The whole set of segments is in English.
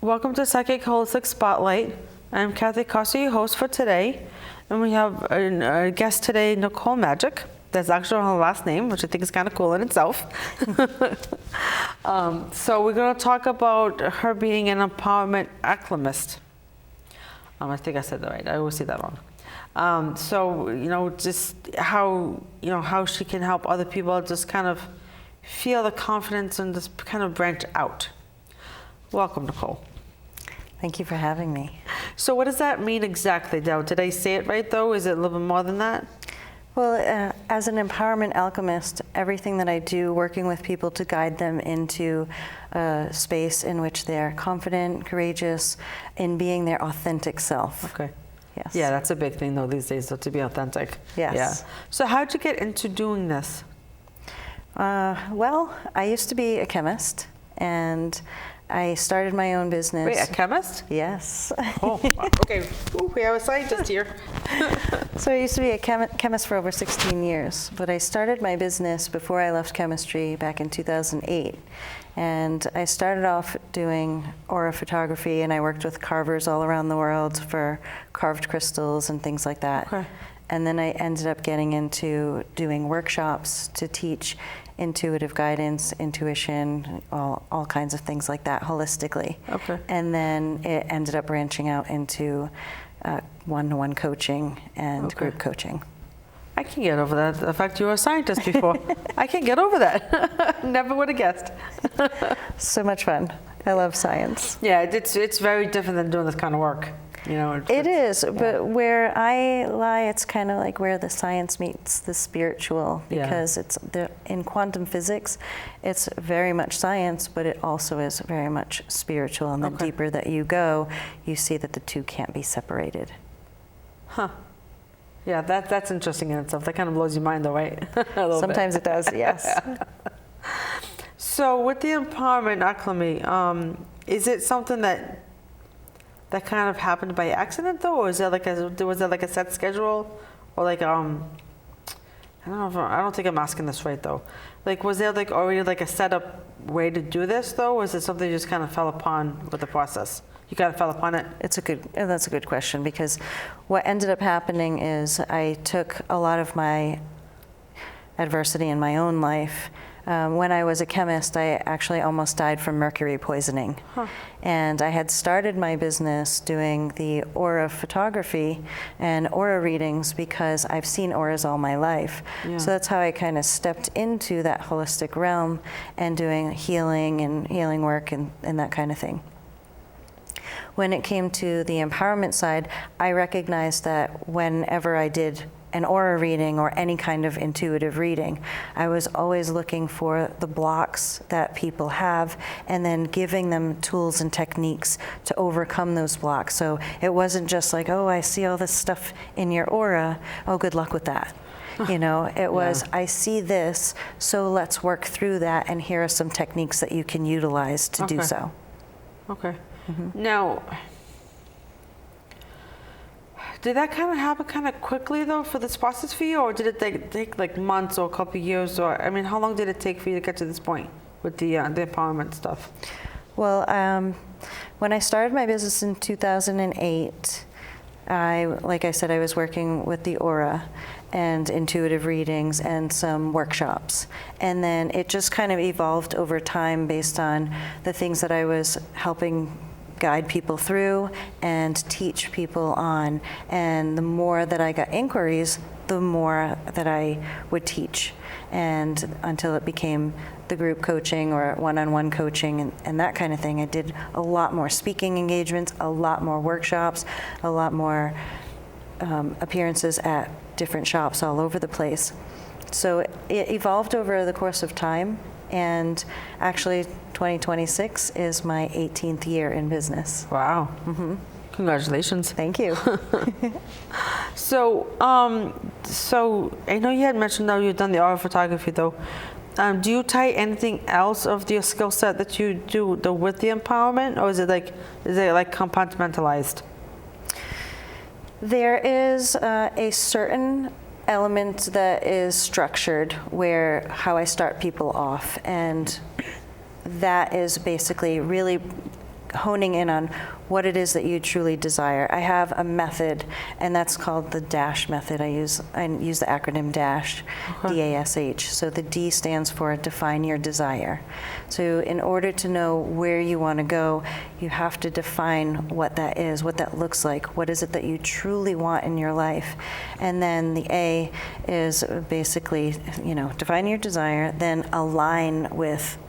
Welcome to Psychic Holistic Spotlight. I'm Kathy Costa, your host for today. And we have a guest today, Nicole Majik. That's actually her last name, which I think is kind of cool in itself. So we're going to talk about her being an empowerment alchemist. I think I said that right. I always say that wrong. So, just how she can help other people just kind of feel the confidence and just kind of branch out. Welcome, Nicole. Thank you for having me. So what does that mean exactly, though? Did I say it right, though? Is it a little bit more than that? Well, as an empowerment alchemist, everything that I do, working with people to guide them into a space in which they're confident, courageous, in being their authentic self. Okay. Yes. Yeah, that's a big thing, though, these days, so to be authentic. Yes. Yeah. So how'd you get into doing this? Well, I used to be a chemist, and I started my own business. Wait, a chemist? Yes. Oh, okay. Ooh, we have a scientist here. So I used to be a chemist for over 16 years, but I started my business before I left chemistry back in 2008. And I started off doing aura photography, and I worked with carvers all around the world for carved crystals and things like that. Okay. And then I ended up getting into doing workshops to teach intuitive guidance, intuition, all kinds of things like that holistically. Okay. And then it ended up branching out into one-to-one coaching and group coaching. I can get over that. The fact you were a scientist before. I can get over that. Never would have guessed. So much fun. I love science. Yeah, it's very different than doing this kind of work. It is, but where I lie, it's kind of like where the science meets the spiritual, because in quantum physics, it's very much science, but it also is very much spiritual. And the deeper that you go, you see that the two can't be separated. Huh. Yeah, that's interesting in itself. That kind of blows your mind, though, right? Sometimes it does, yes. So with the empowerment alchemy, is it something that kind of happened by accident, though, or is there was there like a set schedule, or like I don't think I'm asking this right, though. Like, was there like already like a set up way to do this, though, or is it something you just kind of fell upon with the process? You kind of fell upon it? That's a good question, because what ended up happening is I took a lot of my adversity in my own life. When I was a chemist, I actually almost died from mercury poisoning. Huh. And I had started my business doing the aura photography and aura readings because I've seen auras all my life. Yeah. So that's how I kind of stepped into that holistic realm and doing healing work and that kind of thing. When it came to the empowerment side, I recognized that whenever I did an aura reading or any kind of intuitive reading, I was always looking for the blocks that people have and then giving them tools and techniques to overcome those blocks. So it wasn't just like, oh, I see all this stuff in your aura, oh, good luck with that. It was, I see this, so let's work through that, and here are some techniques that you can utilize to do so. Okay. Mm-hmm. Now, did that kind of happen kind of quickly, though, for this process for you, or did it take like months or a couple of years, or how long did it take for you to get to this point with the empowerment stuff? Well, when I started my business in 2008, like I said, I was working with the aura and intuitive readings and some workshops. And then it just kind of evolved over time based on the things that I was helping guide people through and teach people on. And the more that I got inquiries, the more that I would teach. And until it became the group coaching or one-on-one coaching and that kind of thing, I did a lot more speaking engagements, a lot more workshops, a lot more appearances at different shops all over the place. So it evolved over the course of time. And actually, 2026 is my 18th year in business. Wow. Mm-hmm. Congratulations. Thank you. So I know you had mentioned, though, you've done the aura photography, though. Do you tie anything else of your skill set that you do with the empowerment, or is it like compartmentalized? There is a certain element that is structured where how I start people off, and that is basically really honing in on what it is that you truly desire. I have a method, and that's called the DASH method. I use the acronym DASH, D-A-S-H. So the D stands for define your desire. So in order to know where you want to go, you have to define what that is, what that looks like. What is it that you truly want in your life? And then the A is basically, define your desire, then align with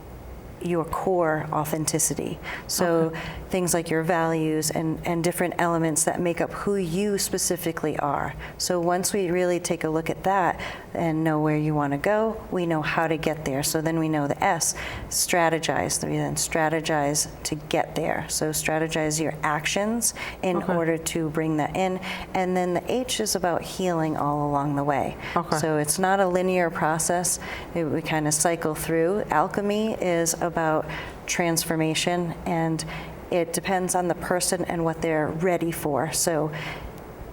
your core authenticity. So things like your values and different elements that make up who you specifically are. So once we really take a look at that and know where you want to go, we know how to get there. So then we know the S, strategize. We then strategize to get there. So strategize your actions in order to bring that in. And then the H is about healing all along the way. So it's not a linear process. We kind of cycle through. Alchemy is about transformation, and it depends on the person and what they're ready for. So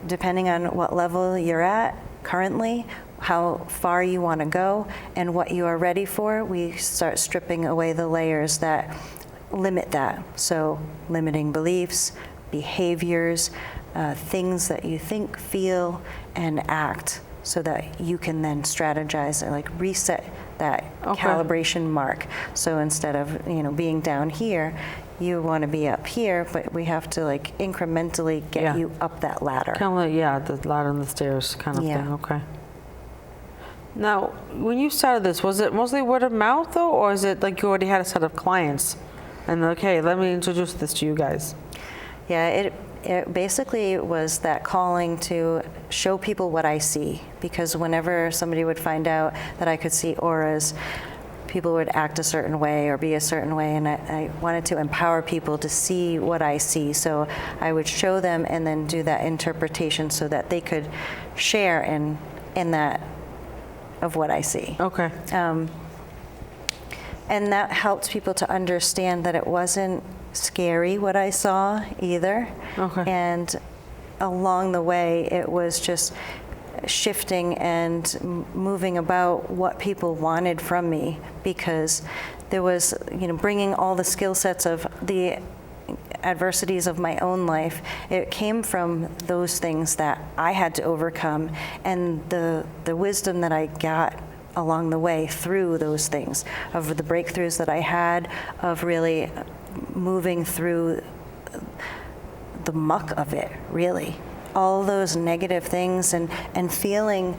depending on what level you're at currently, how far you want to go, and what you are ready for, we start stripping away the layers that limit that. So limiting beliefs, behaviors, things that you think, feel, and act, so that you can then strategize and like reset that calibration mark. So instead of being down here, you want to be up here, but we have to like incrementally get you up that ladder. Kind of like, the ladder and the stairs kind of thing. Okay. Now, when you started this, was it mostly word of mouth though, or is it like you already had a set of clients and okay, let me introduce this to you guys? Yeah, it basically was that calling to show people what I see, because whenever somebody would find out that I could see auras, people would act a certain way or be a certain way, and I wanted to empower people to see what I see. So I would show them and then do that interpretation so that they could share in that of what I see. Okay. And that helped people to understand that it wasn't scary what I saw either. And along the way, it was just shifting and moving about what people wanted from me, because there was, bringing all the skill sets of the adversities of my own life. It came from those things that I had to overcome, and the wisdom that I got along the way through those things, of the breakthroughs that I had, of really moving through the muck of it, really. All those negative things and feeling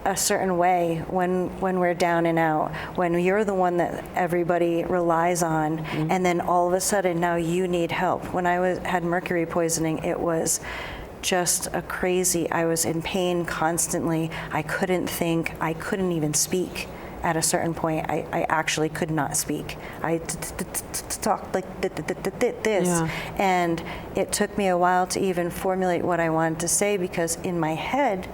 a certain way when we're down and out, when you're the one that everybody relies on, and then all of a sudden now you need help. When I had mercury poisoning, it was just a crazy, I was in pain constantly. I couldn't think, I couldn't even speak. At a certain point, I actually could not speak. I talked like this. And it took me a while to even formulate what I wanted to say, because in my head,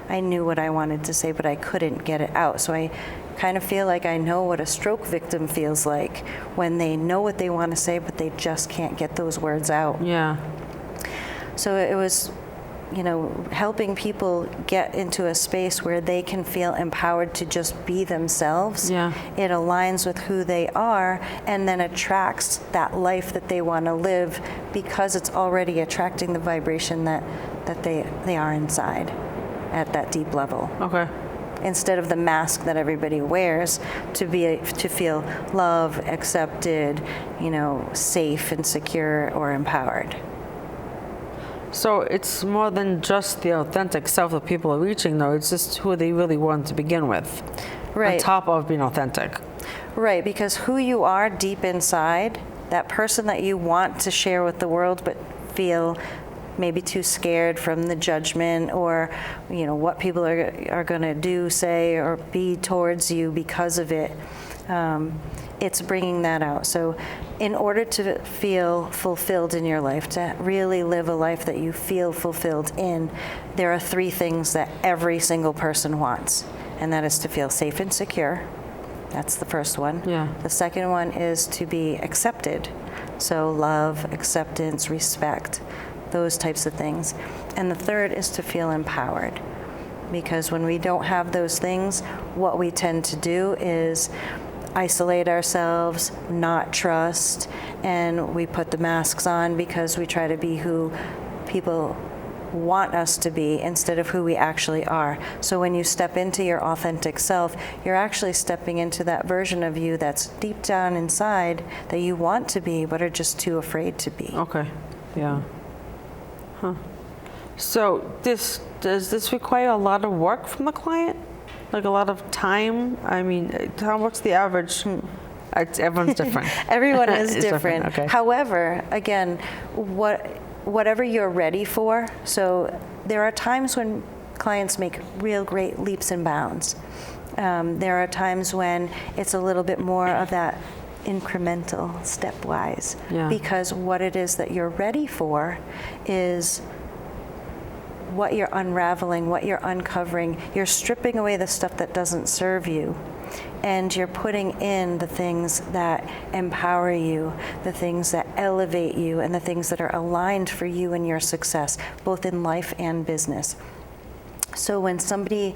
I knew what I wanted to say, but I couldn't get it out. So I kind of feel like I know what a stroke victim feels like when they know what they want to say, but they just can't get those words out. So it was, helping people get into a space where they can feel empowered to just be themselves. It aligns with who they are, and then attracts that life that they want to live, because it's already attracting the vibration that they are inside at that deep level. Instead of the mask that everybody wears to feel love, accepted, safe and secure or empowered. So it's more than just the authentic self that people are reaching, though. It's just who they really want to begin with, on top of being authentic. Right, because who you are deep inside, that person that you want to share with the world, but feel maybe too scared from the judgment or what people are going to do, say, or be towards you because of it. It's bringing that out. So in order to feel fulfilled in your life, to really live a life that you feel fulfilled in, there are 3 things that every single person wants. And that is to feel safe and secure. That's the first one. The second one is to be accepted. So love, acceptance, respect, those types of things. And the third is to feel empowered. Because when we don't have those things, what we tend to do is isolate ourselves, not trust, and we put the masks on because we try to be who people want us to be instead of who we actually are. So when you step into your authentic self, you're actually stepping into that version of you that's deep down inside that you want to be but are just too afraid to be. Okay. Yeah. Huh. So does this require a lot of work from the client? Like a lot of time? I mean, what's the average? Everyone's different. Everyone is different. Okay. However, again, whatever you're ready for. So there are times when clients make real great leaps and bounds. There are times when it's a little bit more of that incremental, stepwise. Yeah. Because what it is that you're ready for is what you're unraveling, what you're uncovering. You're stripping away the stuff that doesn't serve you, and you're putting in the things that empower you, the things that elevate you, and the things that are aligned for you and your success, both in life and business. So when somebody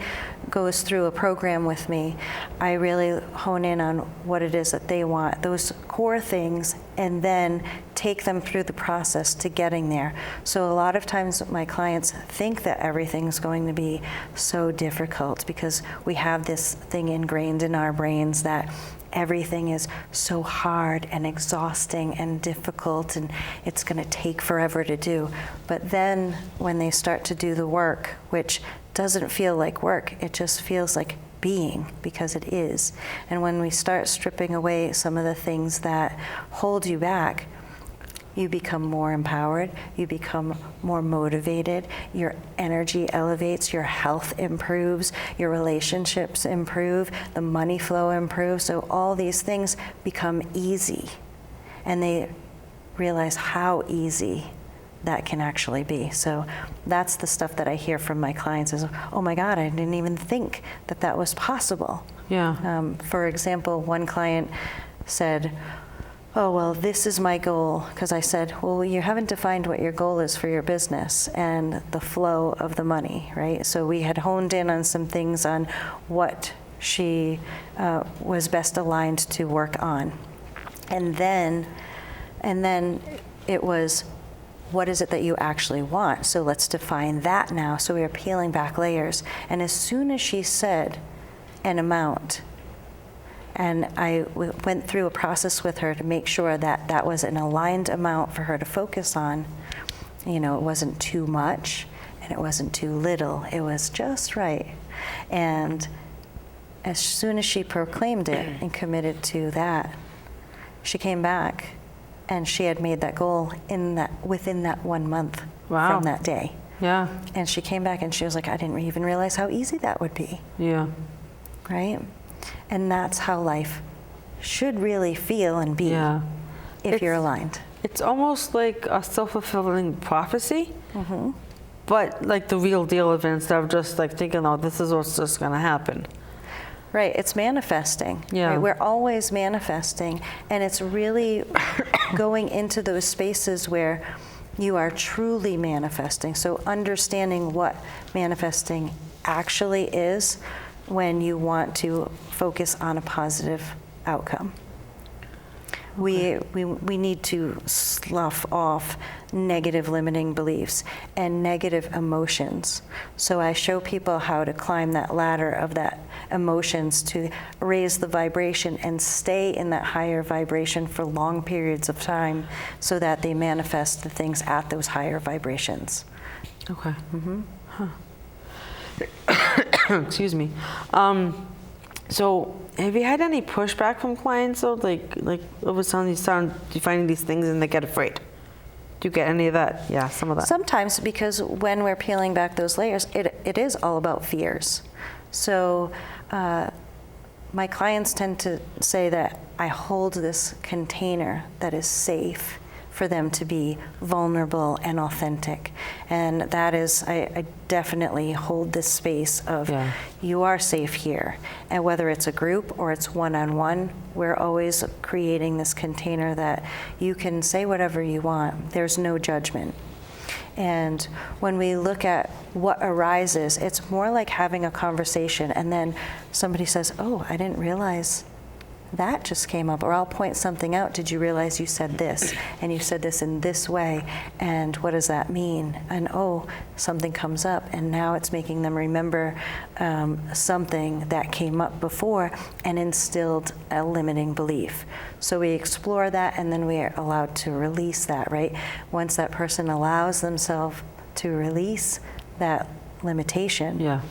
goes through a program with me, I really hone in on what it is that they want, those core things, and then take them through the process to getting there. So a lot of times my clients think that everything's going to be so difficult because we have this thing ingrained in our brains that everything is so hard and exhausting and difficult and it's going to take forever to do. But then when they start to do the work, which doesn't feel like work, it just feels like being, because it is. And when we start stripping away some of the things that hold you back, you become more empowered, you become more motivated, your energy elevates, your health improves, your relationships improve, the money flow improves. So all these things become easy, and they realize how easy that can actually be. So that's the stuff that I hear from my clients is, oh my God, I didn't even think that that was possible. Yeah. For example, one client said, oh, well, this is my goal. Because I said, well, you haven't defined what your goal is for your business and the flow of the money, right? So we had honed in on some things on what she was best aligned to work on. And then it was, what is it that you actually want? So let's define that now. So we are peeling back layers. And as soon as she said an amount, and I went through a process with her to make sure that that was an aligned amount for her to focus on. You know, it wasn't too much and it wasn't too little. It was just right. And as soon as she proclaimed it and committed to that, she came back and she had made that goal within that 1 month. Wow. From that day. Yeah. And she came back and she was like, I didn't even realize how easy that would be. Yeah. Right? And that's how life should really feel and be, if you're aligned. It's almost like a self-fulfilling prophecy, Mm-hmm. but like the real deal of it, instead of just like thinking, oh, this is what's just going to happen. Right, it's manifesting. Yeah. Right? We're always manifesting, and it's really going into those spaces where you are truly manifesting. So understanding what manifesting actually is when you want to focus on a positive outcome. Okay. We need to slough off negative limiting beliefs and negative emotions. So I show people how to climb that ladder of that emotions to raise the vibration and stay in that higher vibration for long periods of time so that they manifest the things at those higher vibrations. Okay. Mm-hmm. Huh. Excuse me. So have you had any pushback from clients, though? Like over time you finding these things and they get afraid? Do you get any of that? Yeah, some of that. Sometimes, because when we're peeling back those layers, it is all about fears. So my clients tend to say that I hold this container that is safe for them to be vulnerable and authentic. And that is, I definitely hold this space of, you are safe here. And whether it's a group or it's one-on-one, we're always creating this container that you can say whatever you want. There's no judgment. And when we look at what arises, it's more like having a conversation and then somebody says, oh, I didn't realize that just came up, or I'll point something out. Did you realize you said this, and you said this in this way, and what does that mean? And oh, something comes up, and now it's making them remember something that came up before and instilled a limiting belief. So we explore that, and then we are allowed to release that, right? Once that person allows themselves to release that limitation, Yeah.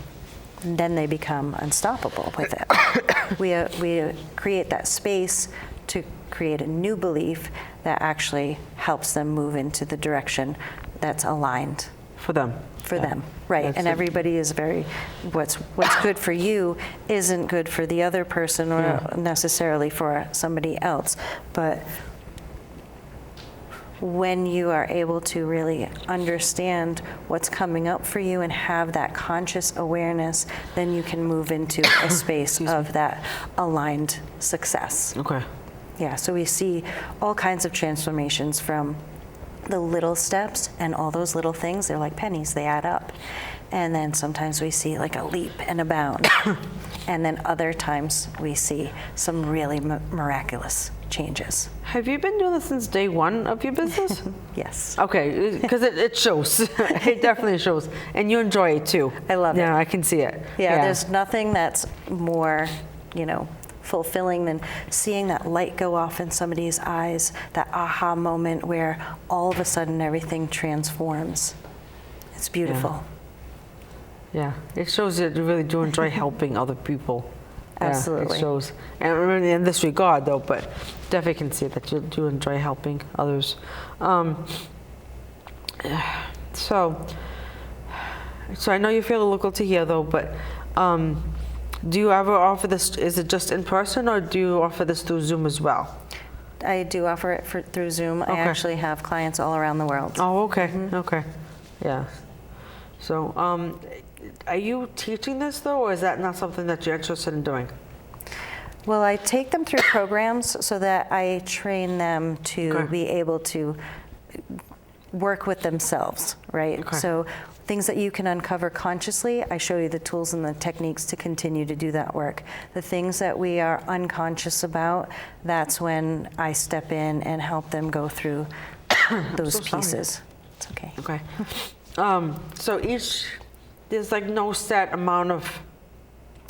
then they become unstoppable with it. We create that space to create a new belief that actually helps them move into the direction that's aligned For them. for them, right? That's And it. everybody is very, what's good for you isn't good for the other person or Yeah. necessarily for somebody else. But when you are able to really understand what's coming up for you and have that conscious awareness, then you can move into a space of that aligned success. Okay. Yeah, so we see all kinds of transformations from the little steps, and all those little things, they're like pennies, they add up. And then sometimes we see like a leap and a bound. And then other times we see some really miraculous changes. Have you been doing this since day one of your business? Yes. Okay, because it shows. It definitely shows. And you enjoy it too. I love it. Yeah, I can see it. Yeah, there's nothing that's more, fulfilling than seeing that light go off in somebody's eyes, that aha moment where all of a sudden everything transforms. It's beautiful. Yeah, it shows that you really do enjoy helping other people. Yeah, Absolutely. it shows. And really in this regard, though, but definitely can see that you do enjoy helping others. So I know you feel local to here, though, but do you ever offer this, is it just in person, or do you offer this through Zoom as well? I do offer it through Zoom. I Okay. actually have clients all around the world. Oh, okay, okay, yeah. So, are you teaching this though, or is that not something that you're interested in doing? Well, I take them through programs so that I train them to Okay. be able to work with themselves, right? Okay. So things that you can uncover consciously, I show you the tools and the techniques to continue to do that work. The things that we are unconscious about, that's when I step in and help them go through those so sorry. pieces. It's okay. Okay. So there's like no set amount of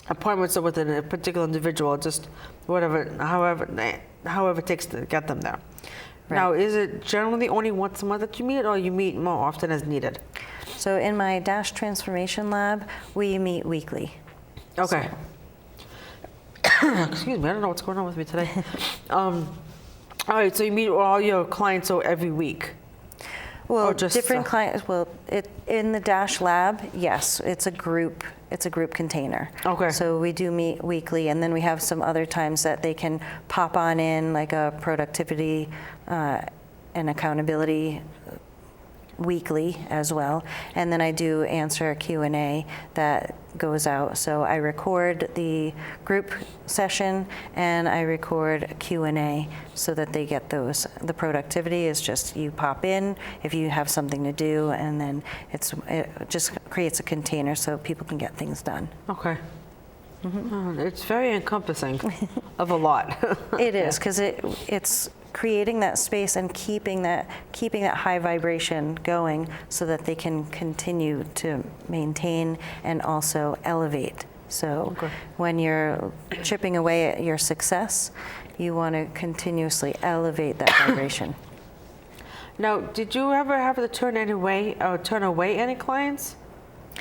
appointments with a particular individual, just however it takes to get them there. Right. Now, is it generally only once a month that you meet, or you meet more often as needed? So in my Dash Transformation Lab, we meet weekly. Okay. Excuse me, I don't know what's going on with me today. All right, so you meet all your clients every week? Well, Or just, different clients. Well, in the Dash Lab, yes, it's a group. It's a group container. Okay. So we do meet weekly, and then we have some other times that they can pop on in, like a productivity and accountability weekly as well. And then I do answer a Q&A that goes out. So I record the group session and I record a Q&A so that they get those. The productivity is just you pop in if you have something to do, and then it just creates a container so people can get things done. Okay. It's very encompassing of a lot. It is, because it's creating that space and keeping that high vibration going so that they can continue to maintain and also elevate. So Okay. when you're chipping away at your success, you want to continuously elevate that vibration. Now, did you ever have to turn away any clients?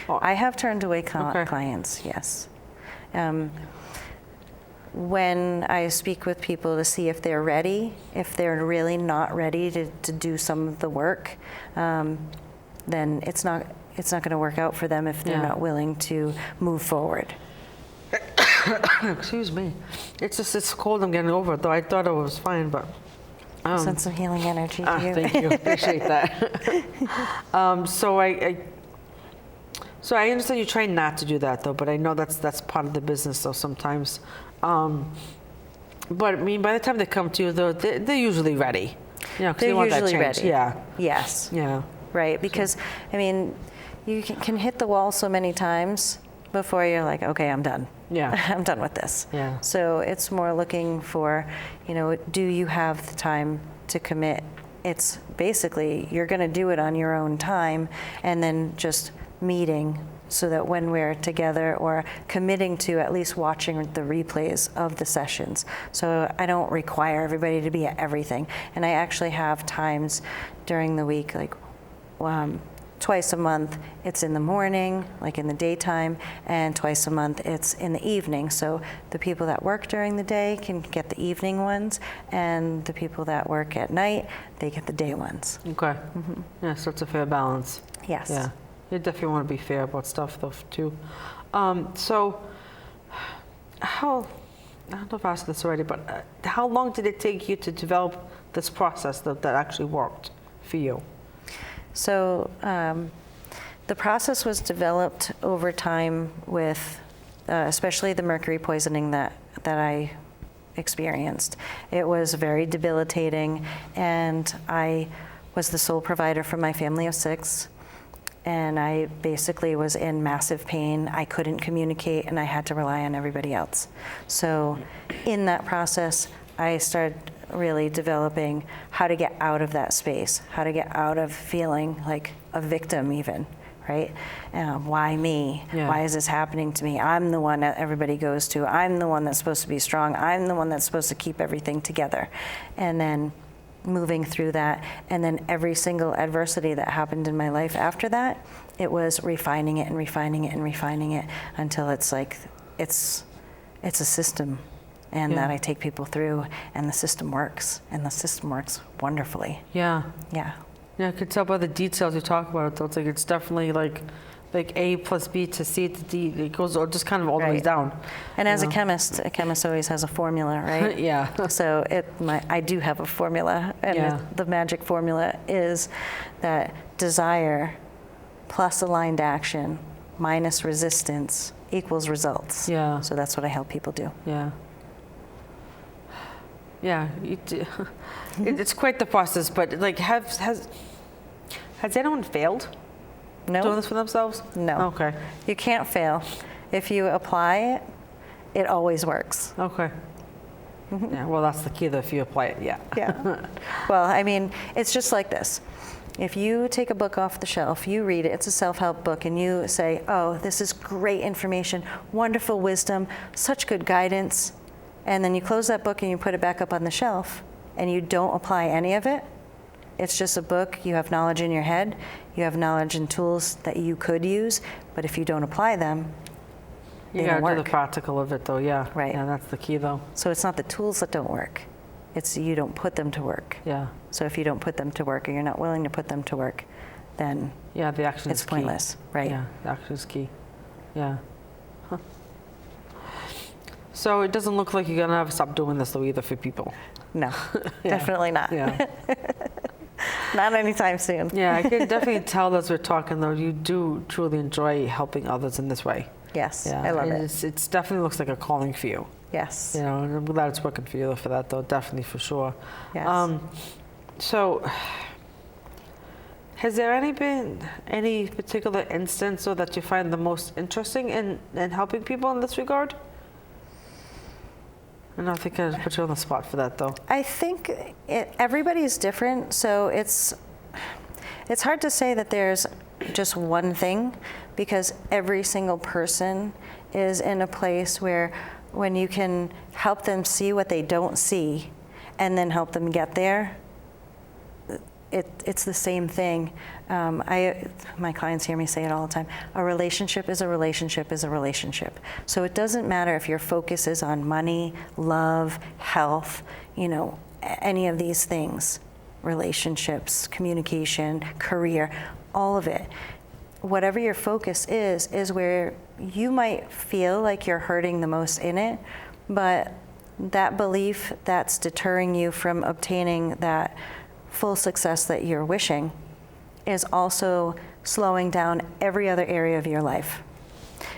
I have turned away Okay. clients, yes. When I speak with people to see if they're ready, if they're really not ready to do some of the work, then it's not going to work out for them if they're Yeah. not willing to move forward. Excuse me. It's cold. I'm getting over it, though. I thought it was fine, but. Send some healing energy to you. Thank you. Appreciate that. So I understand you try not to do that, though, but I know that's part of the business, though, sometimes. But I mean, by the time they come to you, though, they're usually ready. You know, 'cause they They're want that usually change. ready. Yeah. Yes. Yeah. Right, because, I mean, you can hit the wall so many times before you're like, okay, I'm done. Yeah. I'm done with this. Yeah. So it's more looking for, do you have the time to commit? It's basically, you're going to do it on your own time, and then just meeting so that when we're together, or committing to at least watching the replays of the sessions. So I don't require everybody to be at everything. And I actually have times during the week, like twice a month, it's in the morning, like in the daytime, and twice a month, it's in the evening. So the people that work during the day can get the evening ones, and the people that work at night, they get the day ones. Okay. Yeah, so it's a fair balance. Yes. Yeah. You definitely want to be fair about stuff, though, too. So, I don't know if I asked this already, but how long did it take you to develop this process that actually worked for you? So, the process was developed over time with, especially the mercury poisoning that I experienced. It was very debilitating, and I was the sole provider for my family of 6. And I basically was in massive pain. I couldn't communicate, and I had to rely on everybody else. So in that process, I started really developing how to get out of that space, how to get out of feeling like a victim even, right? Why me? Yeah. Why is this happening to me? I'm the one that everybody goes to. I'm the one that's supposed to be strong. I'm the one that's supposed to keep everything together. And then moving through that, and then every single adversity that happened in my life after that, it was refining it and refining it and refining it until it's like it's a system, and that I take people through, and the system works, and the system works wonderfully. Yeah. Yeah. Yeah, I could tell by the details you talk about it, though. It's like it's definitely like A plus B to C to D. It goes just kind of all the way Right. down. And as know? a chemist always has a formula, right? Yeah. So I do have a formula, and Yeah. the magic formula is that desire plus aligned action minus resistance equals results. Yeah. So that's what I help people do. Yeah. Yeah. It's quite the process, but like, has anyone failed doing No, this for themselves? no. Okay. You can't fail. If you apply it, it always works. Okay. Yeah. Well, that's the key, though. If you apply it, yeah. Yeah. Well, I mean, it's just like this. If you take a book off the shelf, you read it, it's a self-help book, and you say, oh, this is great information, wonderful wisdom, such good guidance, and then you close that book and you put it back up on the shelf, and you don't apply any of it, it's just a book. You have knowledge in your head, you have knowledge and tools that you could use, but if you don't apply them, You they gotta don't do the work. practical of it, though. Yeah. Right. Yeah, that's the key, though. So it's not the tools that don't work, it's you don't put them to work. Yeah. So if you don't put them to work, or you're not willing to put them to work, then Yeah. The action it's is key. pointless, right? Yeah. The action is key. Yeah. Huh. So it doesn't look like you're gonna have to stop doing this, though, either, for people. No, Yeah. definitely not. Yeah. Not anytime soon. Yeah, I can definitely tell as we're talking, though, you do truly enjoy helping others in this way. Yes, Yeah, I love and it. It's definitely looks like a calling for you. Yes. You know, and I'm glad it's working for you for that, though. Definitely, for sure. Yes. So, has there been any particular instance or that you find the most interesting in helping people in this regard? I don't think I put you on the spot for that, though. I think everybody's different, so it's hard to say that there's just one thing, because every single person is in a place where when you can help them see what they don't see and then help them get there, it's the same thing. My clients hear me say it all the time. A relationship is a relationship is a relationship. So it doesn't matter if your focus is on money, love, health, any of these things, relationships, communication, career, all of it. Whatever your focus is where you might feel like you're hurting the most in it, but that belief that's deterring you from obtaining that full success that you're wishing is also slowing down every other area of your life.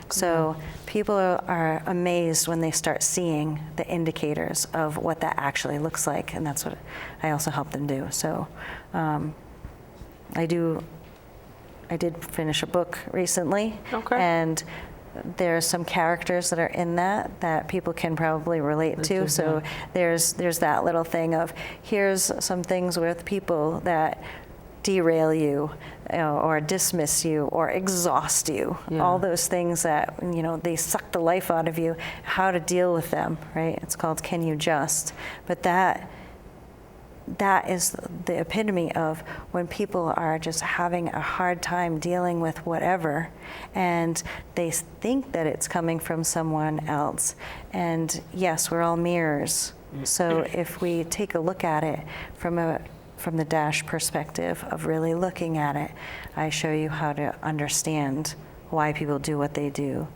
So people are amazed when they start seeing the indicators of what that actually looks like, and that's what I also help them do. So I did finish a book recently, Okay. and there's some characters that are in that people can probably relate to. So there's that little thing of, here's some things with people that derail you, or dismiss you, or exhaust you. Yeah. All those things that, they suck the life out of you, how to deal with them, right? It's called Can You Just? But that is the epitome of when people are just having a hard time dealing with whatever, and they think that it's coming from someone else. And yes, we're all mirrors. So if we take a look at it from the dash perspective of really looking at it, I show you how to understand why people do what they do,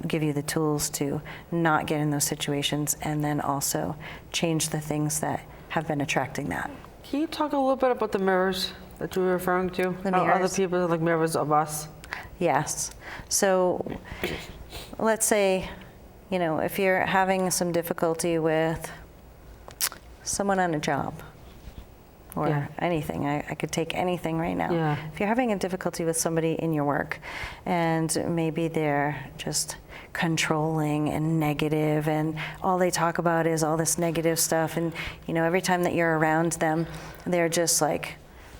give you the tools to not get in those situations, and then also change the things that have been attracting that. Can you talk a little bit about the mirrors that you were referring to? The How mirrors? other people are like mirrors of us? Yes. So let's say, if you're having some difficulty with someone on a job, or anything. I could take anything right now. Yeah. If you're having a difficulty with somebody in your work, and maybe they're just controlling and negative, and all they talk about is all this negative stuff, and every time that you're around them, they're just like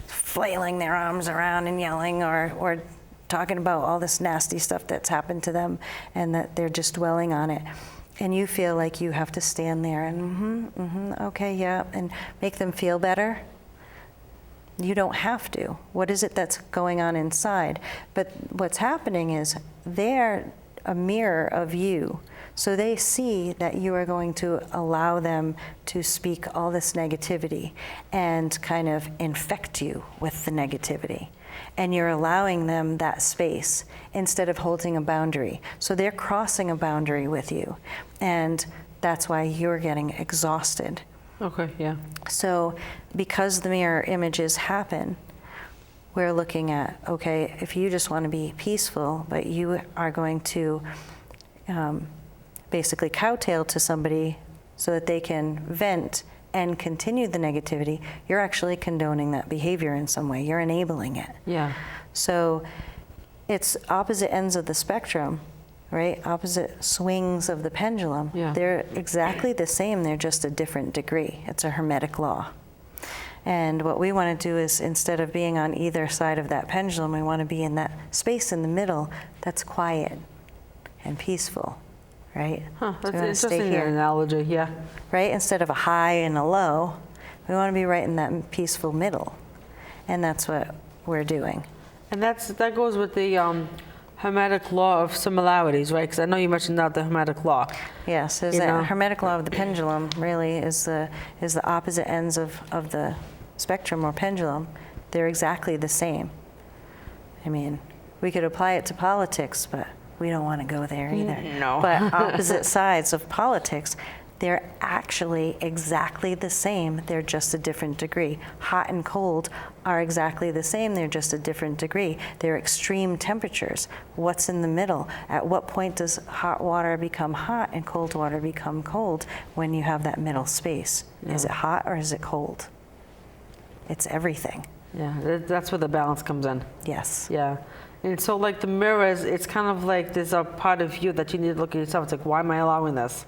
flailing their arms around and yelling, or talking about all this nasty stuff that's happened to them, and that they're just dwelling on it. And you feel like you have to stand there and okay, yeah, and make them feel better. You don't have to. What is it that's going on inside? But what's happening is they're a mirror of you. So they see that you are going to allow them to speak all this negativity and kind of infect you with the negativity. And you're allowing them that space instead of holding a boundary. So they're crossing a boundary with you. And that's why you're getting exhausted. Okay, yeah. So because the mirror images happen, we're looking at, okay, if you just want to be peaceful, but you are going to basically kowtail to somebody so that they can vent and continue the negativity, you're actually condoning that behavior in some way. You're enabling it. Yeah. So it's opposite ends of the spectrum, right? Opposite swings of the pendulum. Yeah. They're exactly the same, they're just a different degree. It's a Hermetic law. And what we want to do is, instead of being on either side of that pendulum, we want to be in that space in the middle that's quiet and peaceful, right? Huh, So we that's wanna stay interesting here. analogy, yeah. Right? Instead of a high and a low, we want to be right in that peaceful middle. And that's what we're doing. And that goes with the Hermetic law of similarities, right? Because I know you mentioned that, the Hermetic law. Yes, there's that Hermetic law of the pendulum really is the opposite ends of the spectrum or pendulum. They're exactly the same. I mean, we could apply it to politics, but we don't want to go there either. No. But opposite sides of politics, they're actually exactly the same. They're just a different degree. Hot and cold are exactly the same. They're just a different degree. They're extreme temperatures. What's in the middle? At what point does hot water become hot and cold water become cold? When you have that middle space. Yeah. Is it hot or is it cold? It's everything. Yeah, that's where the balance comes in. Yes. Yeah. And so like the mirrors, it's kind of like there's a part of you that you need to look at yourself. It's like, why am I allowing this?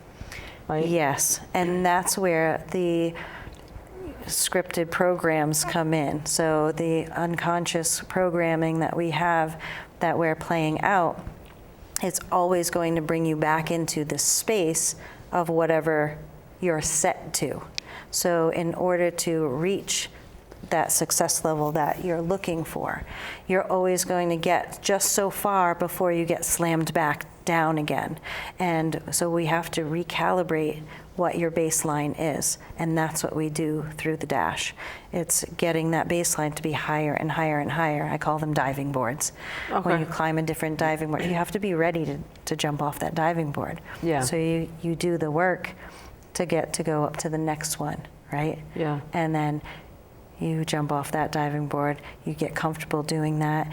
Right? Yes, and that's where the scripted programs come in. So the unconscious programming that we have, that we're playing out, it's always going to bring you back into the space of whatever you're set to. So in order to reach that success level that you're looking for, you're always going to get just so far before you get slammed back down again. And so we have to recalibrate what your baseline is, and that's what we do through the dash. It's getting that baseline to be higher and higher and higher. I call them diving boards. Okay. When you climb a different diving board, you have to be ready to jump off that diving board. Yeah. So you do the work to get to go up to the next one, right? Yeah. And then you jump off that diving board, you get comfortable doing that.